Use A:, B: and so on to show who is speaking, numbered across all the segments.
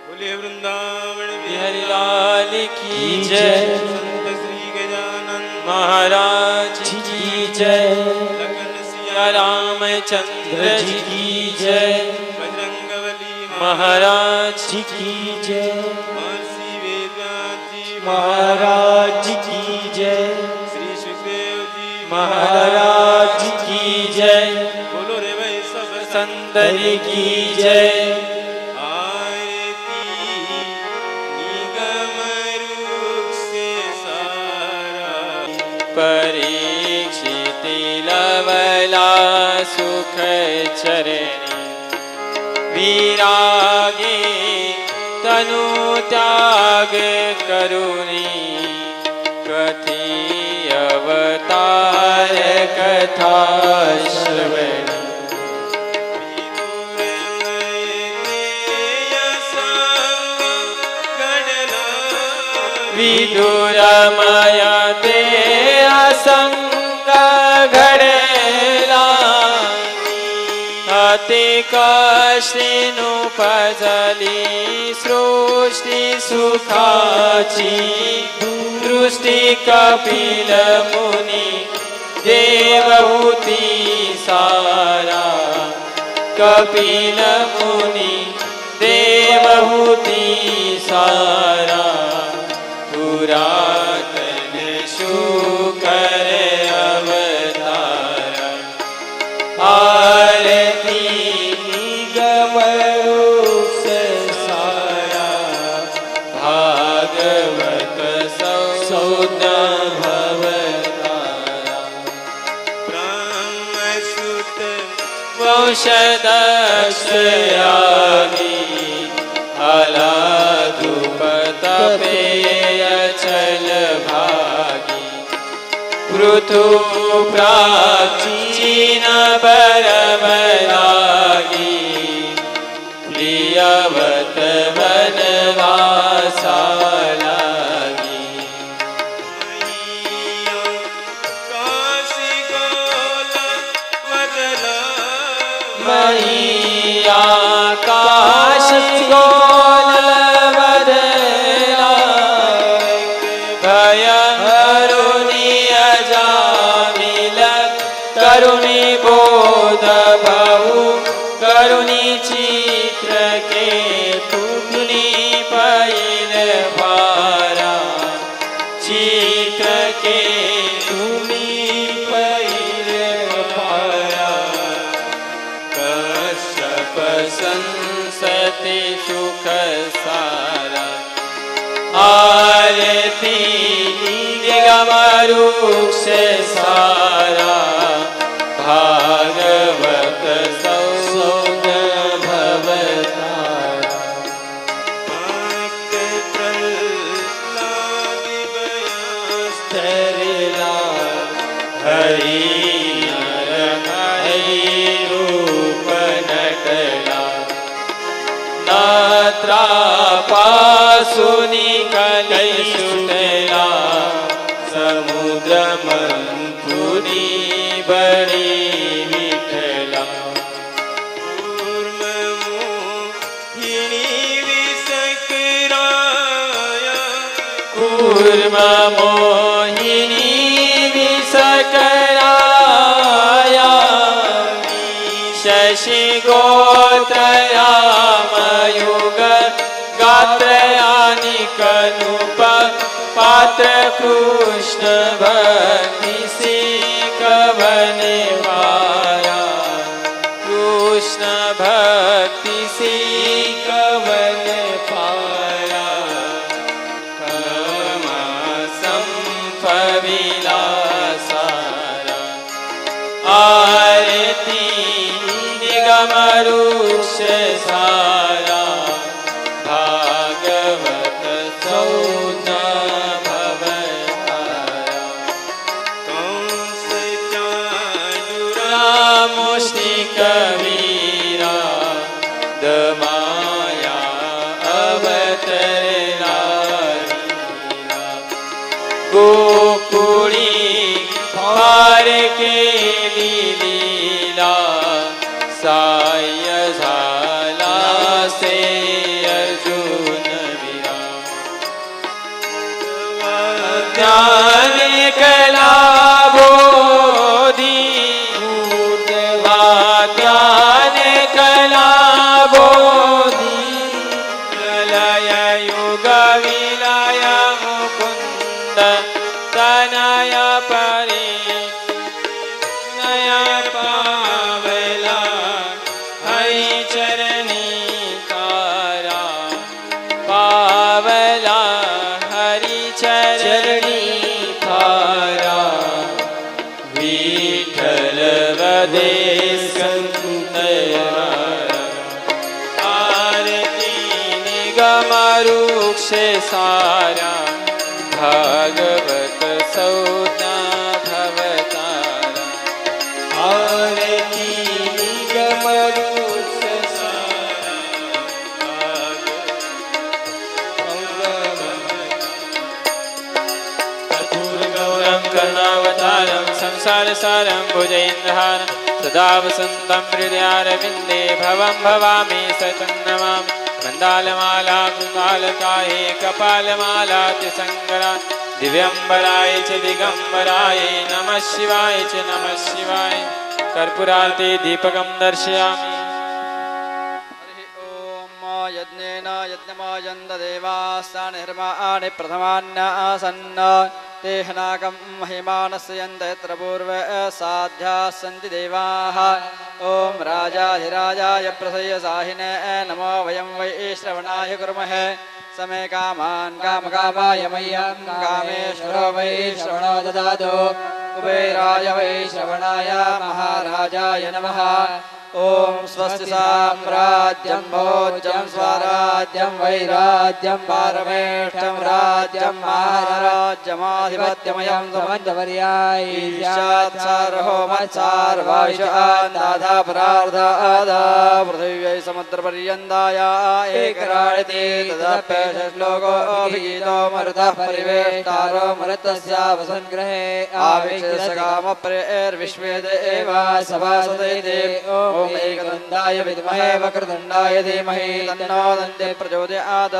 A: बोले वृंदावन
B: बिहारी लाल की जय।
A: संत श्री गजानन
B: महाराज की जय।
A: लखन
B: सिया रामचंद्र जी की जय।
A: बजरंगबली
B: महाराज की जय।
A: महर्षि वेदव्यास जी
B: महाराज की जय।
A: श्री सुखदेव जी
B: महाराज की जय।
A: बोलो रे भाई सब
B: संतन की जय।
A: आरती निगम रूप से सारा
B: परीक्षित लवला सुख चरणी विरागे तनु त्याग करुणी कथि अवतार कथा श्रवणी विदुरमय ते असंग घडेला अति कष्टिनुपजली सृष्टि सुखाची दृष्टि कपिल मुनि देवहूति सारा कपिल मुनि देवहूति सारा पुरातन शुकर अवतार आरती निगम रूप से सारा भागवत सौद भवतारा
A: ब्रह्मसुत
B: वंशदक्ष यागी अलाधुपतपेय चल भागी पृथु प्राचीन परमलागी प्रियवत वनवासा लागी
A: काशी गोल वदला
B: मैया काशी गोल बदला भय हरुणि अजामिल करुणि बोध बहु करुणि चित्र के तुमनि पैल भारा चित्र के तुमि पैल भारा कश्यप संसति सुख सारा आरती निगम रूप से सारा भागवत सौद भवतारा
A: भक्त प्रहलाद
B: तरला हरि नर हरि रूप नटला नात्रा पासुनि कलै सुटला समुद्र मंथुनी बड़ी विठला
A: कूर्म मोहिनी विसकराया
B: कूर्म मोहिनी विसकराया शशि गोत्रयामयुग गात्रयानि कनुप पात्र कृष्ण भक्ति कवन पाया कृष्ण भक्ति कवन पाया कमा संफविलासारा आरती निगम रूप से सारा भागवत सौद भवतारा
A: कंस चाणूरा
B: मुष्टिक वीरा दमाया अवतरला गोकुळी पार केली लीला साय झाला से अर्जुन ज्ञाने कला बोधी ज्ञाने कला बोधी लय युग विलय मुकुंद तनय परे नया पावला हरि चरणी तारा पावला हरि चरणी तारा विठ्ठल वदे आरती निगम वृक्ष सारा भागवत सौज्ञा भवतारा आरती निगम वृक्ष सारा गौरं करुणावतारं संसारसारं भुजैन्द्रहारं सदा वसन्तं हृदयारविन्दे भवं भवामि सतं नमामि मण्डालमाला कृपालकाये कपालमाला त्रिसङ्गरा दिव्यम्बराय च दिगम्बराय नमः शिवाय च नमः शिवाय कर्पूरार्ते दीपकं दर्शयामि
C: ॐ यज्ञेन यज्ञमायन्द देवास्तानिर्माणि प्रथमान्यासन् ते हनाकं महिमानस्य यन्त यत्र पूर्व साध्याः सन्ति देवाः ॐ राजाधिराजाय प्रसय साहिने नमो वयं वै श्रवणाय कुर्महे समे कामान् कामकामाय मह्यं कामेश्वरो वै श्रवणो ददातु कुबेराय वै श्रवणाय महाराजाय नमः ॐ स्वस्ति साम्राज्यं भोज्यं स्वराज्यं वैराज्यं पारमेष्ठं राज्यं महाराज्यमाधिपत्यमयं समन्तवर्याय ईशात्सार्वमत्सार्वायुषान्दाधा परार्धादा पृथिव्यै समुद्रपर्यन्ताय एकराणिते तदप्यश्लोकोऽभिगीतो मरुतः परिवेष्टारो मरुतस्यावसङ्ग्रहे आविक्षसकामप्रेर्विश्वे देवा सभासदैते ॐ एकदन्ताय विद्महे वक्रतुण्डाय धीमहि तन्नो दन्ते प्रचोदयात् ॐ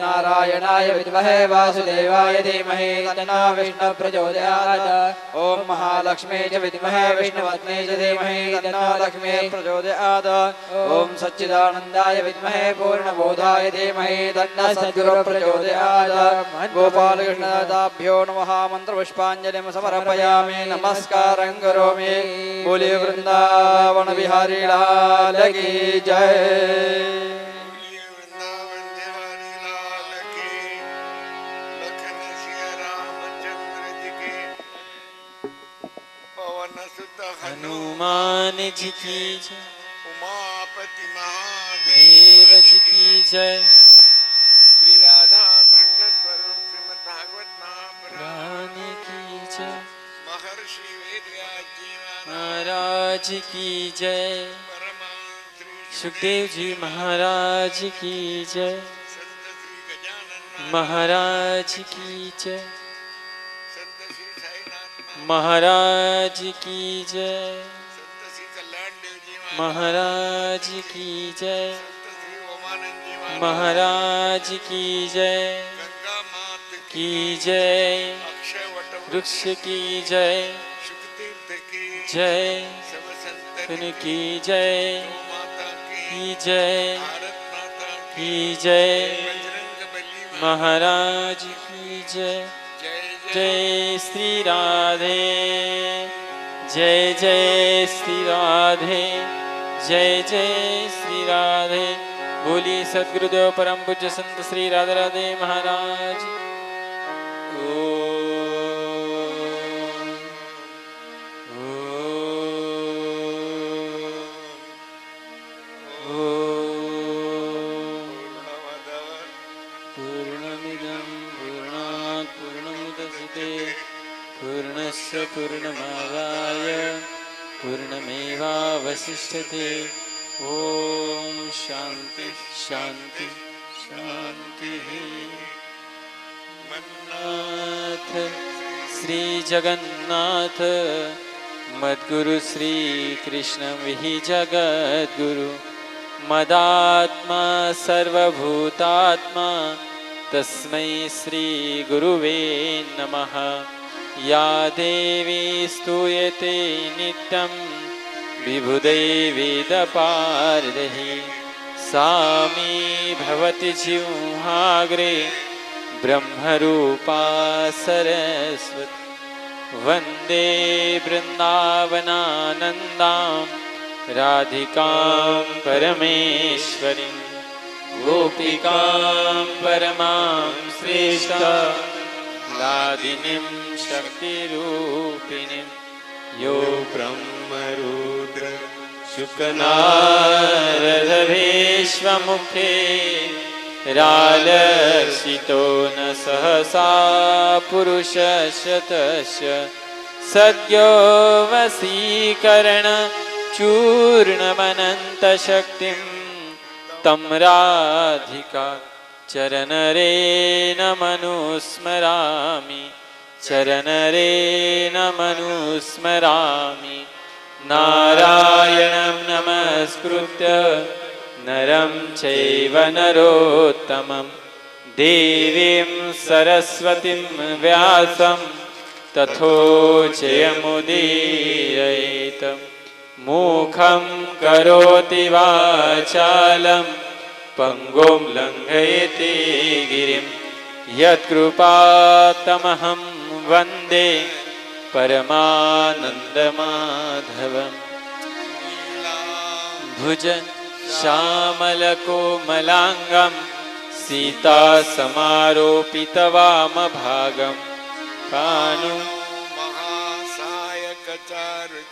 C: नारायणाय विद्महे वासुदेवाय धीमहि तन्नो विष्णुः प्रचोदयात् ॐ महालक्ष्मी च विद्महे विष्णुपत्नी च धीमहि तन्नो लक्ष्मीः प्रचोदयात् ॐ सच्चिदानन्दाय विद्महे पूर्णबोधाय धीमहि तन्नः सद्गुरुः प्रचोदयात् गोपालकृष्णदाभ्यो नमः मन्त्रपुष्पाञ्जलिं समर्पयामि नमस्कारं करोमि बोले वृन्दावन बिहारी लाल की जय।
A: वृंदावन बिहारी लाल की, लखन सिया रामचंद्र जी की, पवन सुत
B: हनुमान जी की जय
A: उमापति महादेव
B: देव जी की जय
A: श्री राधा कृष्ण स्वरूप श्रीमद् भागवत महापुराण
B: रानी की जय
A: महर्षि वेदव्यास जी
B: महाराज की जय
A: परमांश श्री
B: सुखदेव जी महाराज की जय
A: संत श्री गजानन
B: महाराज की जय
A: संत श्री साईनाथ
B: महाराज की जय
A: संत श्री कल्याण देव जी
B: महाराज की जय
A: संत श्री ओमानंद जी
B: महाराज की जय
A: गंगा मात
B: की जय
A: अक्षय वट
B: वृक्ष की जय
A: शुकतीर्थ की
B: जय
A: सब संत
B: की जय
A: माता
B: की जय
A: भारत माता
B: की जय
A: बजरंग बली
B: महाराज की जय
A: जय
B: जय श्री राधे जय जय श्री राधे जय जय श्री राधे बोली सद्गुरुदेव परम पूज्य संत श्री राधे राधे महाराज पूर्णमिदं पूर्णात् पूर्णमुदच्यते पूर्णस्य पूर्णमादाय पूर्णमेवावशिष्यते ॐ शान्ति शान्ति शान्तिः नाथ श्री जगन्नाथ मद्गुरु श्री कृष्ण विहि जगद्गुरु मदात्मा सर्वभूतात्मा तस्मै श्री गुरुवे नमः। या देवी स्तूयते नित्यं विबुधैर्वेदपारदैः सा मे भवति जिह्वाग्रे ब्रह्मरूपा सरस्वती। वन्दे वृन्दावनानन्दां राधिकां परमेश्वरीं गोपिकां परमां श्रेष्ठां लादिनीं शक्तिरूपिणीं यो
A: ब्रह्मरुद्र
B: शुकनारदभीष्ममुखे रालक्षितो न सहसा पुरुषशतस्य सद्यो वशीकरणचूर्णमनन्तशक्तिं तं राधिका चरणरेण मनुस्मरामि चरणरेण मनुस्मरामि। नारायणं नमस्कृत्य नरं चैव नरोत्तमं देवीं सरस्वतीं व्यासं ततो जयमुदीरयेत्। मूखं करोति वाचालं पङ्गुं लङ्घयति गिरिं यत्कृपातमहं वन्दे परमानन्दमाधवम्। भुज श्यामलकोमलाङ्गं सीतासमारोपितवामभागं कानु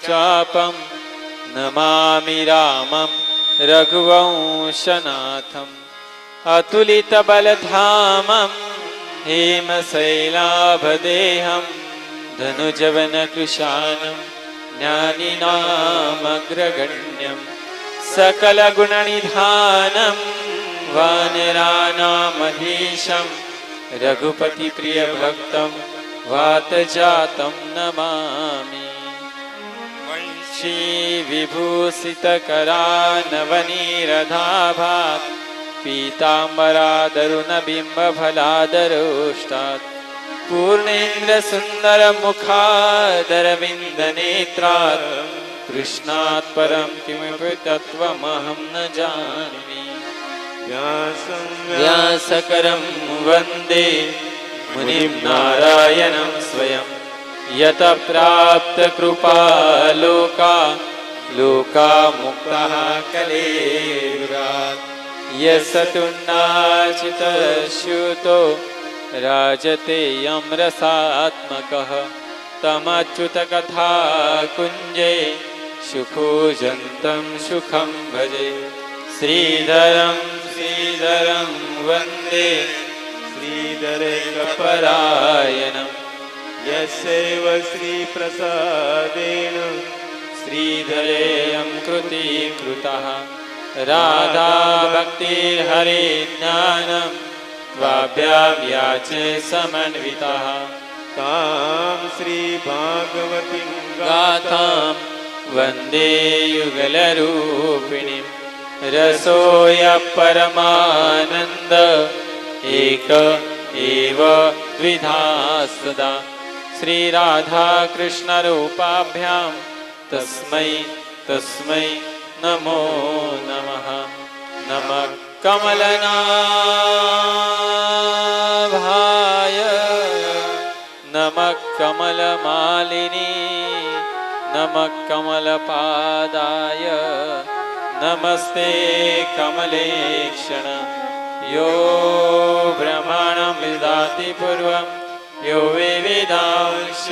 B: चापं नमामि रामं रघुवंशनाथम्। अतुलितबलधामं हेमशैलाभदेहं धनुजवनकृशानं ज्ञानिनामग्रगण्यं सकलगुणनिधानं वानराणामधीशं रघुपतिप्रियभक्तं वातजातं नमामि। श्रीविभूषितकरानवनीरधाभात् पीताम्बरादरुणबिम्बफलादरोष्टात् पूर्णेन्द्रसुन्दरमुखादरविन्दनेत्रात् कृष्णात् परं किमपि तत्त्वमहं न जानामि। व्यासकरं वन्दे मुनिं नारायणं स्वयं यतः प्राप्तकृपालोका लोकामुक्तः कलेवरात्। यसतुन्नाचितश्रुतो राजते यम्रसात्मकः तमच्युतकथा कुञ्जे सुखोजन्तं सुखं भजे। श्रीधरं श्रीधरं वन्दे श्रीधरेकपरायणं यस्यैव श्रीप्रसादेन श्रीधरेयं कृतीकृतः। राधा भक्तिर्हरे ज्ञानं त्वाभ्यां याचे समन्वितः।
D: तां श्रीभागवतीं
B: गाथां वन्दे युगलरूपिणीं रसोऽयं परमानन्द एक एव द्विधा सदा। श्रीराधाकृष्णरूपाभ्यां तस्मै तस्मै नमो नमः। नमः कमलनाभाय नमः कमलमालिनी नमः कमलपादाय नमस्ते कमलेक्षण। यो ब्रह्मणं विदधाति पूर्वं यो विविधांश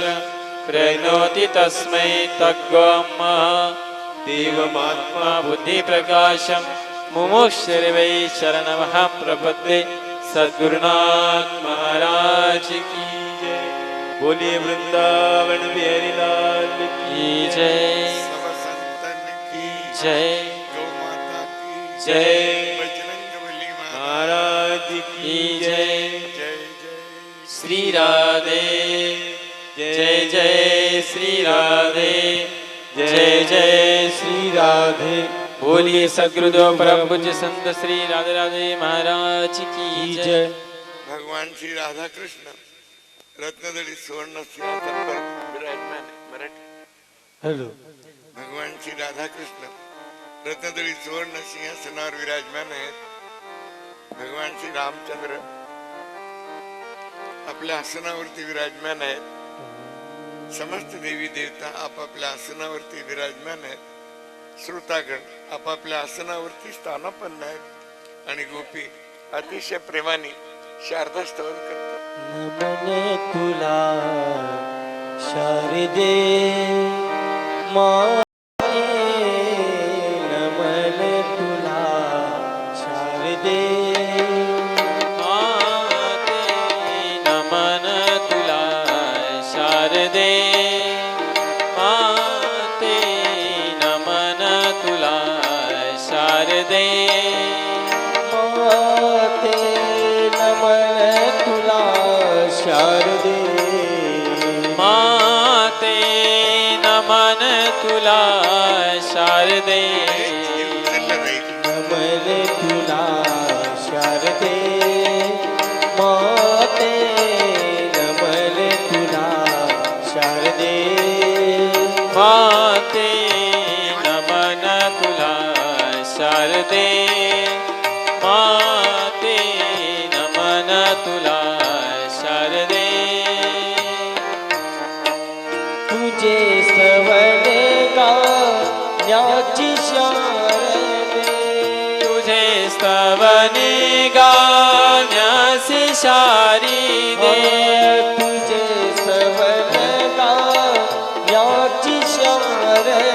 B: प्रणोति तस्मै तद्ब्रह्म देवमात्मा बुद्धिप्रकाशं मुमुक्षुर्वै शरणमहं प्रपद्ये। सद्गुरुनाथ महाराज की जय।
D: बोलिए वृंदावन बिहारी लाल
B: की जय।
A: सब संतन की
B: जय
A: गौ माता की
B: जय
A: बजरंगबली
D: महाराज
B: की
D: की
B: जय।
A: जय जय
B: श्री राधे जय जय श्री राधे जय जय श्री राधे। बोलिए सद्गुरुदेव परम पूज्य संत श्री राधे राधे महाराज की जय।
A: भगवान श्री राधाकृष्ण रत्नदळी सुवर्ण सिंहासनावर विराजमान आहे. मराठी
E: हॅलो
A: भगवान श्री राधाकृष्ण रत्नदळी सुवर्ण सिंहासनावर विराजमान आहेत. भगवान श्री रामचंद्र आपल्या आसनावरती विराजमान आहेत. समस्त देवी देवता आपापल्या आसनावरती विराजमान आहेत. श्रोतागण आपापल्या आसनावरती स्थानापन्न आहेत आणि गोपी अतिशय प्रेमाने शारदा स्तवन करतात.
E: नमन तुला शारदे माते, नमन तुला शारदे
B: माते नमन तुला शारदे माते नमन तुला शारदे
E: माते, नमन तुला शारदे
B: माते नमन तुला शारदे
E: नमन तुला शारदे माते, नमन तुला शारदे
B: माते नमन तुला शारदे माते नमन तुला शारदे
E: तुझे सवले गाण्याची शारदे,
B: तुझे स्तवने गाण्यासी शारदे
E: तुझे सवले गाण्याची शारदे,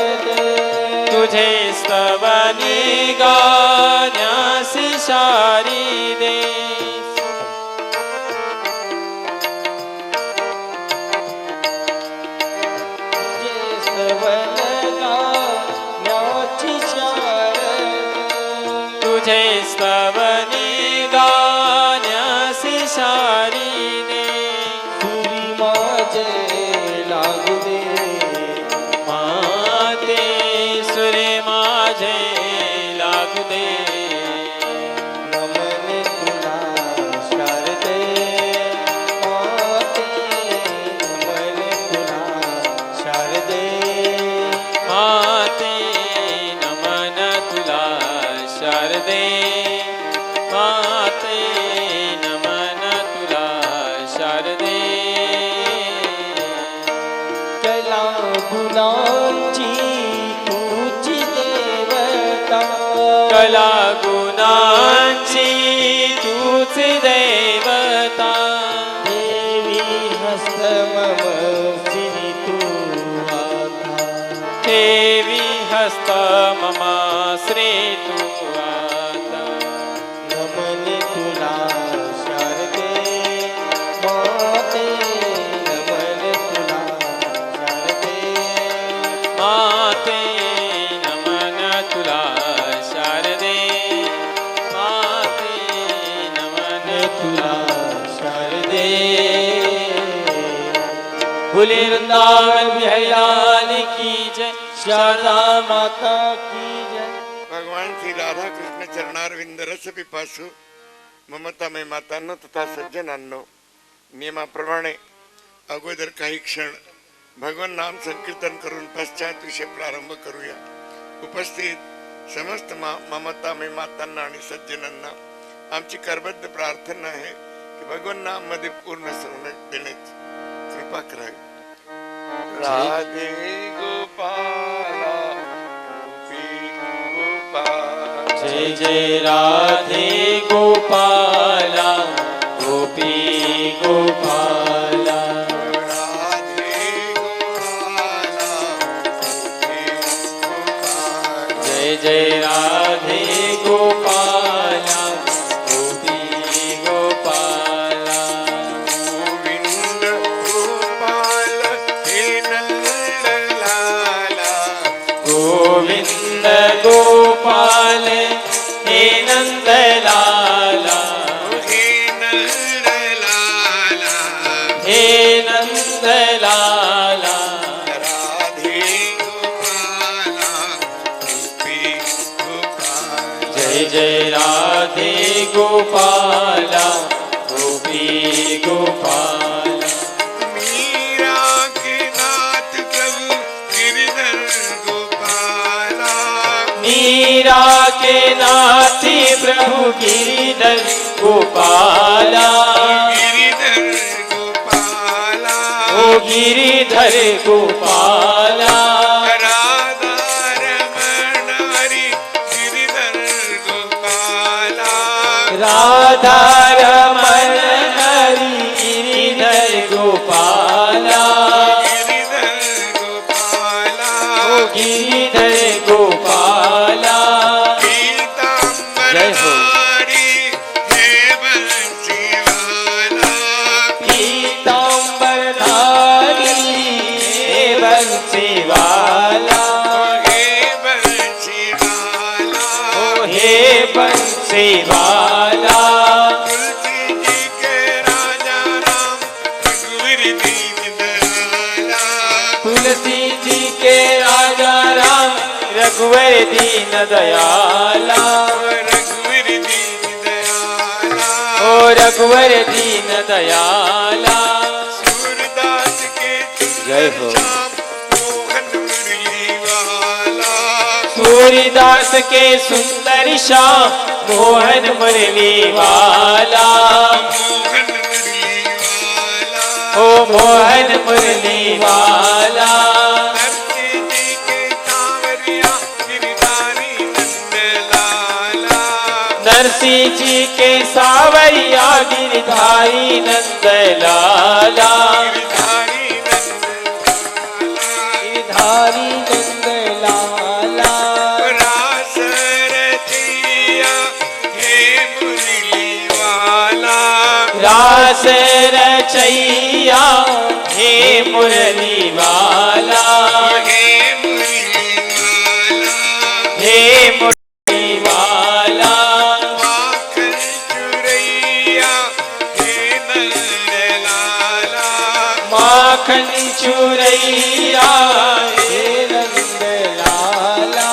B: तुझे स्तवने गाण्यासी शारदे
E: तुझे सवले गाण्याची शारदे,
B: तुझे स्तवने गाण्यासी शारदे
E: तुरी माझे लागू दे
B: माते सुरे माझे लागू दे
E: नमन तुला शारदे माते, नमन तुला शारदे
B: माते नमन तुला शारदे माते नमन तुला शारदे
E: कला गुणांची तुझी देवता,
B: कला गुणांची तूच देवता
E: देवी हस्त मम श्री तू आता,
B: देवी हस्त मम श्री तू आता
E: नमन तुला शारदे माते, नमन तुला शारदे
B: माते नमन तुला शारदे माते नमन
E: तुला शारदे
B: बोले वृंदावन बिहारी लाल की जय शारदा
E: माता की जय.
A: भगवान श्री राधा कृष्ण चरणारविंद रस पिपासू ममतामय मातांनो तथा सज्जनांनो, नियमाप्रमाणे अगोदर काही क्षण भगवान नाम संकीर्तन करून पश्चात विषय प्रारंभ करूया. उपस्थित समस्त ममतामय मातांना आणि सज्जनांना आमची करबद्ध प्रार्थना आहे की भगवान नाम मध्ये पूर्ण श्रवण देण्याची कृपा करावी. राधे गोपाला गोपी गोपाल,
B: जय जय राधे गोपाला गोपी गोपाला
A: राधे गोपाला गोपी गोपाल,
B: जय जय राधे गोपाला गोपी गोपाला
A: गोविंद गोपाल हे नंदलाला,
B: गोविंद गोपाल हे नंदलाला
A: हे नंदलाला,
B: हे नंदलाला
A: राधे गोपाला गोपी गोपाल,
B: जय जय राधे गोपाला गोपी नाथी प्रभु गिरिधर गोपाला
A: गिरिधर गोपाला
B: ओ गिरिधर गोपाला
A: राधा रमण हरी गिरिधर गोपाला
B: राधा रमण हरि गिरिधर गोपाला
A: गिरिधर गोपाला
B: ओ गिरिधर गोपाला
A: पीतांबर
B: जय हो।
A: नारी हे बंसीवाला
B: पीतांबर धारी हे बंसीवाला
A: हे बंसीवाला
B: ओ हे बंसीवाला
A: तुलसी जी के राजा राम रघुवीर दीन दयाला
B: तुलसी जी के राजा राम रघुवर दीन दयाला
A: रघुवीर दीन दयाला
B: ओ रघुवर दीन दयाला
A: सूरदास के
B: जय हो।
A: श्याम मोहन मुरली वाला
B: सूर्यदास के सुंदर श्याम मोहन मुरली वाला
A: मोहन मुरली वाला
B: ओ मोहन मुरली वाला
A: नरसी जी के कांवरिया गिरधारी नंदलाला
B: नरसी जी के सावरिया गिरधारी नंदलाला
A: गिरधारी नंदलाला
B: गिरधारी नंदलाला
A: रास रचिया हे मुरली वाला
B: रास रचैया हे मुरली वाला
A: हे मुरली वाला
B: हे मुरली वाला
A: माखन चुरैया हे नंदलाला
B: माखन चुरैया हे नंदलाला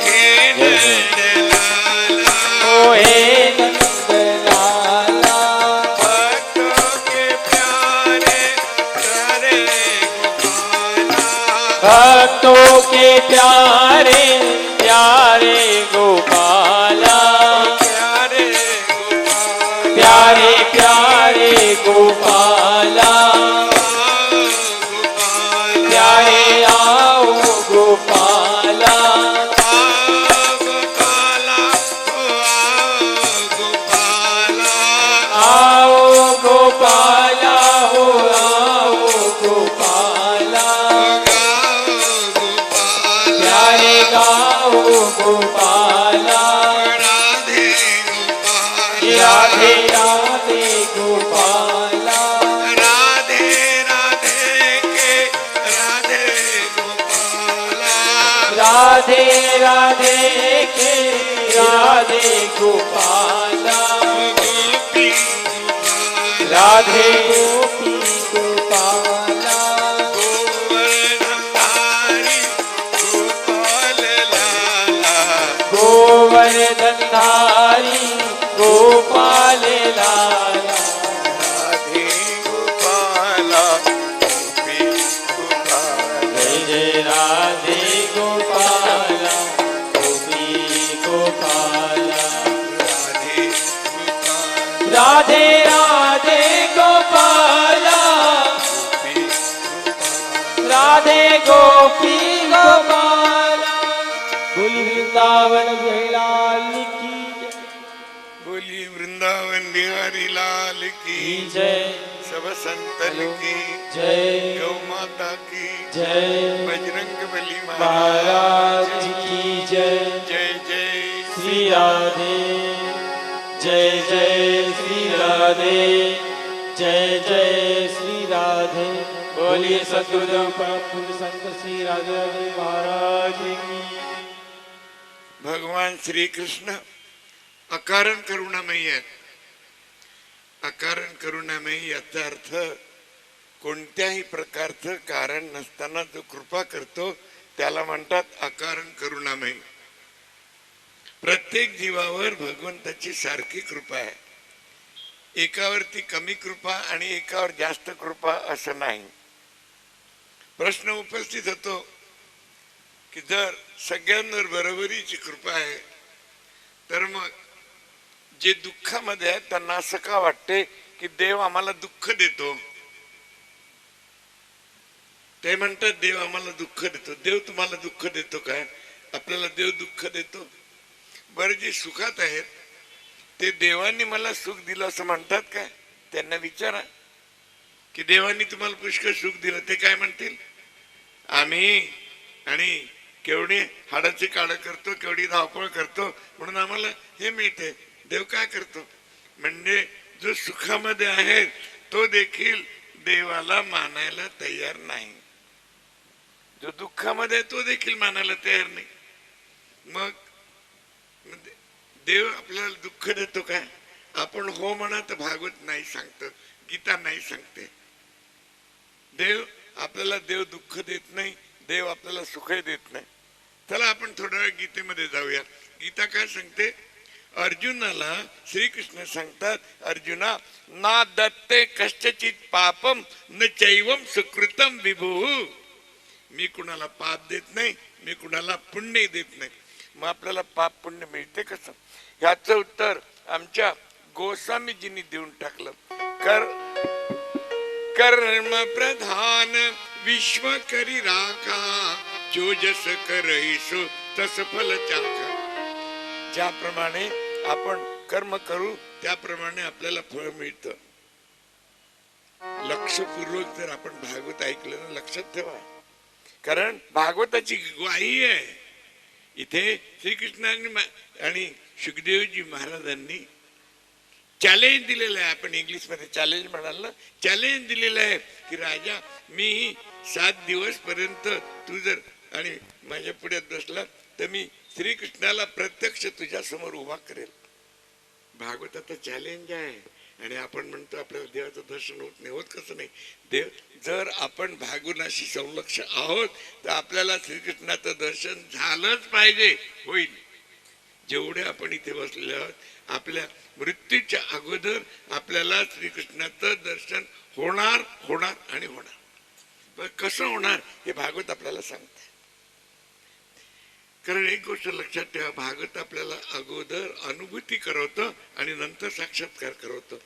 A: हे नंदलाला
B: ओ हे नंदलाला
A: भक्तों के प्यारे प्यारे गोपाला
B: भक्तों के प्यारे प्यारे गोपाला
A: प्यारे गोपाला
B: प्यारे प्यारे गोपाला
A: गोपाला
B: प्यारे आओ गोपाला
A: गोपाला गोपाला
B: आओ गोपाला हो आओ गोपाला प्यारे गाओ गोपाला
A: राधे गोपाला
B: राधे राधे गोपाला
A: राधे राधे के राधे गोपाला
B: राधे राधे के राधे गोपाला
A: गोपी गोपाला
B: राधे गोपी गोपाला
A: गोवर्धनधारी गोपाल लाला
B: गोवर्धनधारी गोपाल लाला
A: राधे गोपाला गोपी गोपाला
B: जय जय राधे गोपाला गोपी गोपाला
A: राधे गोपाला
B: राधे राधे गोपाला
A: गोपी गोपाला
B: राधे गोपी गोपाला बोली वृंदावन बिहारी की
A: बोली वृंदावन बिहारी लाल की
B: जय
A: सब संतन की
B: जय
A: गौ माता की
B: जय
A: बजरंग बली
B: महाराज की जय
A: जय जय
B: श्री राधे जय जय श्री राधे जय जय श्री राधे बोलिए सद्गुरुदेव परम पूज्य संत श्री राधे महाराज की
A: भगवान श्री कृष्ण अकारण करुणामयी आहेत. अकारण करुणामयी याचा अर्थ कोणत्याही प्रकारचं कारण नसताना जो कृपा करतो त्याला म्हणतात अकारण करुणामयी. प्रत्येक जीवावर भगवंताची सारखी कृपा आहे. एकावरती कमी कृपा आणि एकावर जास्त कृपा असं नाही. प्रश्न उपस्थित होतो की जर सगळ्यांवर बरोबरीची कृपा आहे तर मग जे दुःखामध्ये आहेत त्यांना असं का वाटते की देव आम्हाला दुःख देतो? ते म्हणतात देव आम्हाला दुःख देतो. देव तुम्हाला दुःख देतो काय? आपल्याला देव दुःख देतो? बरं, जे सुखात आहेत ते देवांनी मला सुख दिलं असं म्हणतात काय? त्यांना विचारा की देवांनी तुम्हाला पुष्कळ सुख दिलं. ते काय म्हणतील? आम्ही आणि केवढी हाडाची काढ करतो, केवढी धावपळ करतो म्हणून आम्हाला हे मिळते. देव काय करतो? म्हणजे जो सुखामध्ये आहे तो देखील देवाला मानायला तयार नाही. जो दुःखामध्ये आहे तो देखील मानायला तयार नाही. मग देव आपल्याला दुःख देतो काय? आपण हो म्हणा तर भागवत नाही सांगतो, गीता नाही सांगते. देव आपल्याला देव दुःख देत नाही, देव आपल्याला सुखही देत नाही. चला आपण थोडा वेळ गीतेमध्ये जाऊया. गीता काय सांगते? अर्जुनाला श्रीकृष्ण सांगतात, अर्जुना ना दत्ते कश्चित पापम न चैवम सुकृतम विभू. मी कुणाला पाप देत नाही, मी कुणाला पुण्य देत नाही. मग आपल्याला पाप पुण्य मिळते कसं? ह्याचं उत्तर आमच्या गोस्वामीजींनी देऊन टाकलं. कर्म प्रधान विश्व करी राखा, जो जस करईसो तस फल चाखा. ज्याप्रमाणे आपण कर्म करू त्याप्रमाणे आपल्याला फळ मिळतं. लक्षपूर्वक जर आपण भागवत ऐकलं ना, लक्षात ठेवा, कारण भागवताची ग्वाही आहे. इथे श्रीकृष्णांनी आणि सुखदेवजी महाराजांनी चॅलेंज दिलेलं आहे. आपण इंग्लिश मध्ये चॅलेंज म्हणाल ना, चॅलेंज दिलेलं आहे की राजा मी 7 दिवस पर्यंत तू जर आणि माझ्या पुढे बसला तर मी श्रीकृष्णाला प्रत्यक्ष तुझ्या समोर उभा करेल. भागवताचा चॅलेंज आहे. आणि आपण म्हणतो आपल्याला देवाचं दर्शन होत नाही. होत कसं नाही? देव जर आपण भागवनाशी संलक्ष आहोत तर आपल्याला श्रीकृष्णाचं दर्शन झालंच पाहिजे. होईल. जेवढे आपण इथे बसले आहोत, आपल्या मृत्यूच्या अगोदर आपल्याला श्रीकृष्णाचं दर्शन होणार होणार आणि होणार. पण कसं होणार हे भागवत आपल्याला सांगते. कारण एक गोष्ट लक्षात ठेवा, भागवत आपल्याला अगोदर अनुभूती करवतं आणि नंतर साक्षात्कार करवतं.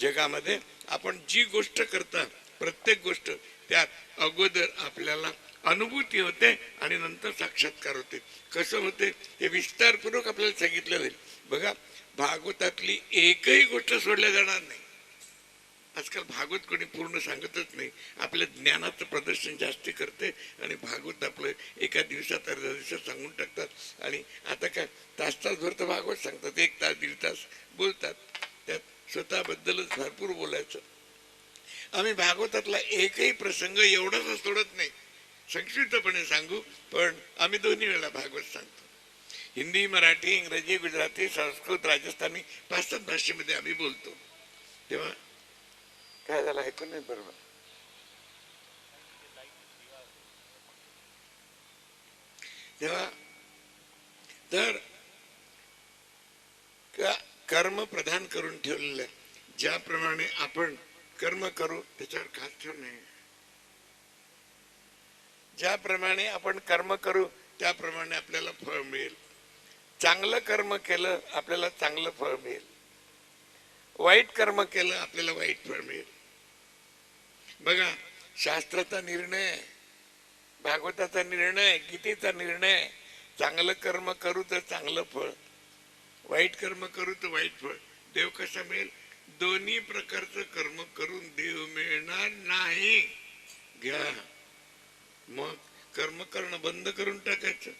A: जगामध्ये आपण जी गोष्ट करता प्रत्येक गोष्ट त्यात अगोदर आपल्याला अनुभूती होते आणि नंतर साक्षात्कार होते. कसं होते हे विस्तारपूर्वक आपल्याला सांगितलं जाईल. बघा, भागवतातली एकही गोष्ट सोडल्या जाणार नाही. आजकाल भागवत कोणी पूर्ण सांगतच नाही. आपल्या ज्ञानाचं प्रदर्शन जास्ती करते आणि भागवत आपलं एका दिवसात अर्ध्या दिवसात सांगून टाकतात. आणि आता काय तास भर तर भागवत सांगतात, 1 तास 1.5 तास बोलतात. त्यात स्वतःबद्दलच भरपूर बोलायचं. आम्ही भागवतातला एकही प्रसंग एवढाच सोडत नाही. संक्षिप्तपणे सांगू, पण आम्ही 2 वेळा भागवत सांगतो. हिंदी, मराठी, इंग्रजी, गुजराती, संस्कृत, राजस्थानी 5-7 भाषेमध्ये आम्ही बोलतो. तेव्हा काय झालं ऐकून नाही बरोबर. तेव्हा तर कर्म प्रधान करून ठेवलेलं आहे. ज्याप्रमाणे आपण कर्म करू त्याच्यावर खास ठेव नाही. ज्याप्रमाणे आपण कर्म करू त्याप्रमाणे आपल्याला फळ मिळेल. चांगलं कर्म केलं आपल्याला चांगलं फळ मिळेल. वाईट कर्म केलं आपल्याला वाईट फळ मिळेल. बघा, शास्त्राचा निर्णय, भागवताचा निर्णय, गीतेचा निर्णय, चांगलं कर्म करू तर चांगलं फळ, वाईट कर्म करू तर वाईट फळ. देव कसा मिळेल? दोन्ही प्रकारचं कर्म करून देव मिळणार नाही. घ्या. मग कर्म करणं बंद करून टाकायचं.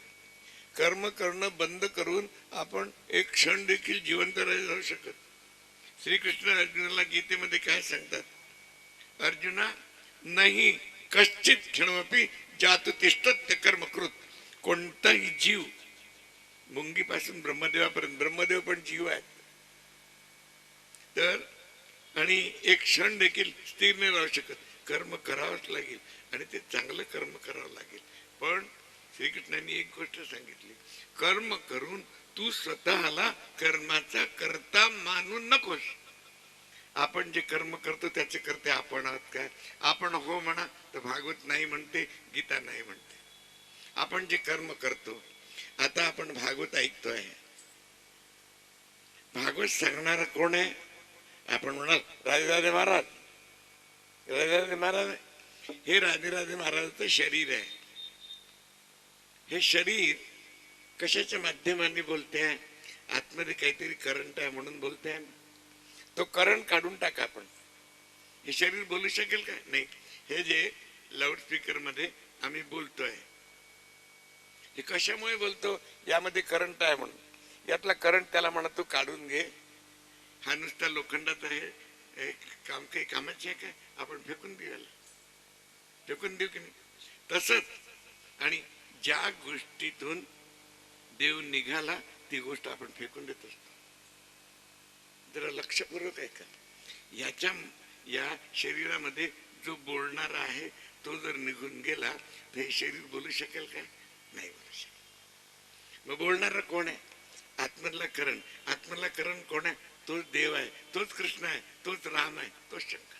A: कर्म करणं बंद करून आपण एक क्षण देखील जिवंत राहू शकत. श्रीकृष्ण अर्जुनाला गीतेमध्ये काय सांगतात? अर्जुना नाही कश्चित क्षणमपि जातु तिष्ठत्य कर्मकृत. कोणताही जीव, मुंगीपासून ब्रह्मदेवापर्यंत, ब्रह्मदेव पण जीव आहेत, तर आणि एक क्षण देखील स्थिर नाही राहू शकत. कर्म करावंच लागेल आणि ते चांगलं कर्म करावं लागेल. पण श्रीकृष्णांनी एक गोष्ट सांगितली, कर्म करून तू स्वतःला कर्माचा कर्ता मानू नकोस. आपण जे कर्म करतो त्याचे करते आपण आहोत काय? आपण हो म्हणा तर भागवत नाही म्हणते, गीता नाही म्हणते. आपण जे कर्म करतो, आता आपण भागवत ऐकतोय, भागवत सांगणारा कोण आहे? आपण म्हणाल राधे महाराज. राधे महाराज हे राधे महाराजाचं शरीर आहे. हे शरीर कशाच्या माध्यमाने बोलते आहे? आतमध्ये काहीतरी करंट आहे म्हणून बोलते आहे. तो करंट काढून टाका. आपण हे शरीर बोलू शकेल का? नाही. हे जे लाऊडस्पीकर मध्ये आम्ही बोलतोय, हे कशामुळे बोलतो? यामध्ये करंट आहे म्हणून. यातला करंट त्याला म्हणा तू काढून घे. हा नुसता लोखंडाचा आहे, काम काही कामाची आहे काय? आपण फेकून देऊ याला, फेकून देऊ की नाही? तसंच. आणि ज्या गोष्टीतून देव निघाला ती गोष्ट आपण फेकून देत असतो. जरा लक्षपूर्वक आहे का? या शरीरामध्ये जो बोलणारा आहे तो जर निघून गेला तर हे शरीर बोलू शकेल का? नाही बोलू शकेल. मग बोलणारा कोण आहे? आत्मधला करण. आत्मधला करण कोण आहे? तोच देव आहे, तोच कृष्ण आहे, तोच राम आहे, तोच शंकर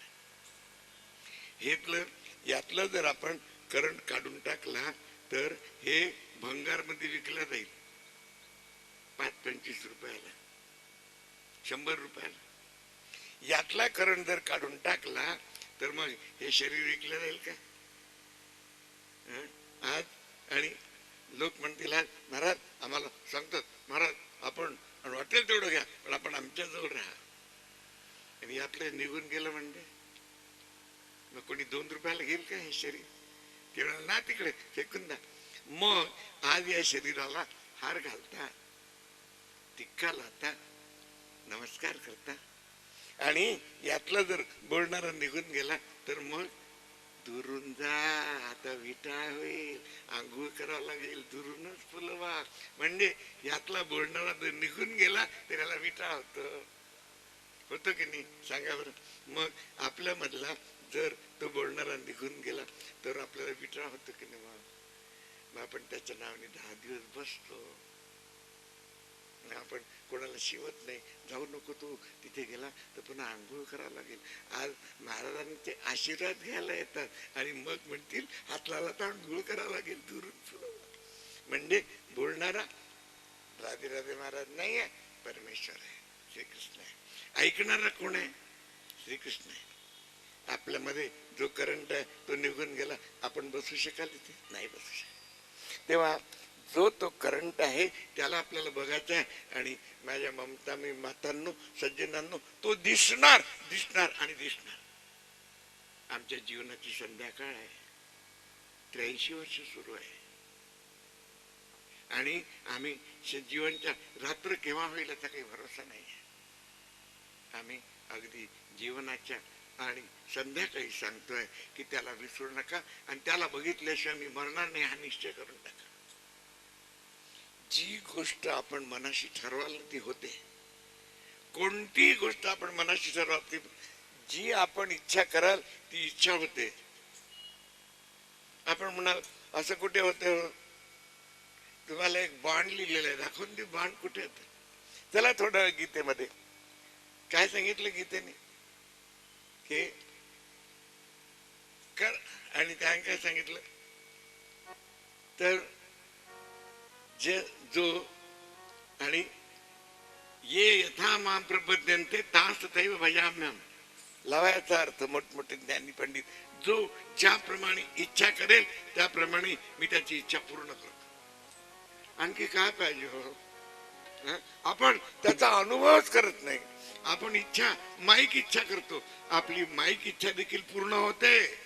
A: आहे. यातलं जर आपण करंट काढून टाकला तर हे भंगार मध्ये विकला जाईल. 5-25 रुपयाला, 100 रुपयाला. यातला करंट जर काढून टाकला तर मग हे शरीर विकलं जाईल का? आज आणि लोक म्हणतील आज महाराज आम्हाला सांगतात, महाराज आपण वाटेल तेवढं घ्या पण आपण आमच्या जवळ राहा. आणि आपलं निघून गेलं म्हणजे मग कोणी 2 रुपयाला घेईल का हे शरीर? तेवढं ना, तिकडे फेकून द्या. मग आज या शरीराला हार घालता, टिक्का लावता, नमस्कार करता. आणि यातला जर बोलणारा निघून गेला तर मग दुरून जा, आता विटा होईल, आंघोळ करावं लागेल, दुरूनच फुलवा. म्हणजे यातला बोलणारा जर निघून गेला तर याला विटा होतो की नाही? सांगा बरं. मग आपल्या मधला जर तो बोलणारा निघून गेला तर आपल्याला विटा होतो की नाही? मग आपण त्याच्या नावाने 10 दिवस बसतो. आपण कोणाला शिवत नाही. जाऊ नको तू, तिथे गेला तर पुन्हा आंघोळ करावं लागेल. आज महाराजांचे आशीर्वाद घ्यायला येतात आणि मग म्हणतील हातला तर आंघोळ करावं लागेल, दुरून फुलवा. म्हणजे बोलणारा राधे महाराज नाही आहे, परमेश्वर आहे, श्रीकृष्ण आहे. ऐकणारा कोण आहे? श्रीकृष्ण आहे. आपल्यामध्ये जो करंट आहे तो निघून गेला, आपण बसू शकाल तिथे? नाही बसू शकत. तेव्हा जो तो करंट आहे त्याला आपल्याला बघायचा आहे. आणि माझ्या ममता मी मातांनो, सज्जनांनो, तो दिसणार आणि दिसणार. आमच्या जीवनाची संध्याकाळ आहे, 83 वर्ष सुरू आहे आणि आम्ही जीवनच्या रात्र केव्हा होईल याचा काही भरोसा नाही आहे. आम्ही अगदी जीवनाच्या आणि संध्याकाळी सांगतोय की त्याला विसरू नका आणि त्याला बघितल्याशिवाय मी मरणार नाही हा निश्चय करून टाका. जी गोष्ट आपण मनाशी ठरवाल ती होते. कोणतीही गोष्ट आपण मनाशी ठरवाल ती, जी आपण इच्छा कराल ती इच्छा होते. आपण म्हणाल असं कुठे होते? तुम्हाला एक बाण लिहिलेलं आहे, दाखवून दे बाण कुठे होते. चला थोडं गीतेमध्ये काय सांगितलं गीतेने की कर, आणि काय सांगितलं तर जो आणि ये यथा मां प्रपद्यन्ते तास तथैव भजाम्यहम्. लावायचा अर्थ मोठमोठे ज्ञानी पंडित, जो ज्याप्रमाणे इच्छा करेल त्याप्रमाणे मी त्याची इच्छा पूर्ण करतो. आणखी काय पाहिजे हो? आपण त्याचा अनुभवच करत नाही. आपण इच्छा माईक इच्छा करतो, आपली माईक इच्छा देखील पूर्ण होते.